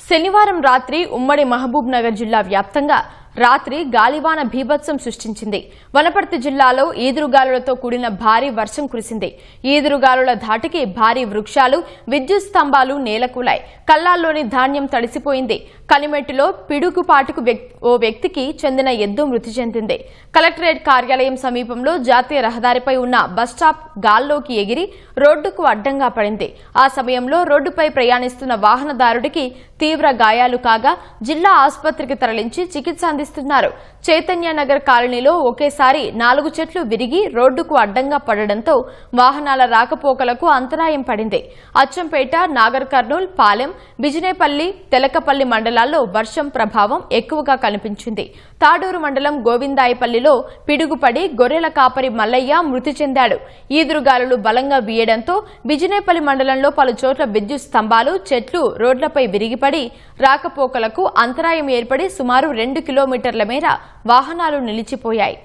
శనివారం రాత్రి ఉమ్మడి మహబూబ్ నగర్ జిల్లా వ్యాప్తంగా రాత్రి గాలివాన బీభత్సం సృష్టించింది. వనపర్తి జిల్లాలో ఈదురుగాలులతో కూడిన భారీ వర్షం కురిసింది. ఈదురుగాలుల ధాటికి భారీ వృక్షాలు, విద్యుత్ స్తంభాలు నేలకూలాయి. కల్లాల్లోని ధాన్యం తడిసిపోయింది. కలిమెట్టులో పిడుగుపాటుకు ఓ వ్యక్తికి చెందిన ఎద్దు మృతి చెందింది. కలెక్టరేట్ కార్యాలయం సమీపంలో జాతీయ రహదారిపై ఉన్న బస్టాప్ గాల్లోకి ఎగిరి రోడ్డుకు అడ్డంగా పడింది. ఆ సమయంలో రోడ్డుపై ప్రయాణిస్తున్న వాహనదారుడికి తీవ్ర గాయాలు కాగా జిల్లా ఆసుపత్రికి తరలించి చికిత్స అందిస్తున్నారు. చైతన్య నగర్ కాలనీలో ఒకేసారి 4 చెట్లు విరిగి రోడ్డుకు అడ్డంగా పడడంతో వాహనాల రాకపోకలకు అంతరాయం పడింది. అచ్చంపేట, నాగర్ కర్నూల్, పాలెం, బిజినేపల్లి, తెలకపల్లి మండలాల్లో వర్షం ప్రభావం ఎక్కువగా కనిపించింది. తాడూరు మండలం గోవిందాయిపల్లిలో పిడుగుపడి గొర్రెల కాపరి మల్లయ్య మృతి చెందాడు. ఈదురుగాలులు బలంగా వీయడంతో బిజినేపల్లి మండలంలో పలు చోట్ల విద్యుత్ స్తంభాలు, చెట్లు రోడ్లపై విరిగిపడి రాకపోకలకు అంతరాయం ఏర్పడి సుమారు 2 కిలోమీటర్ల మేర వాహనాలు నిలిచిపోయాయి.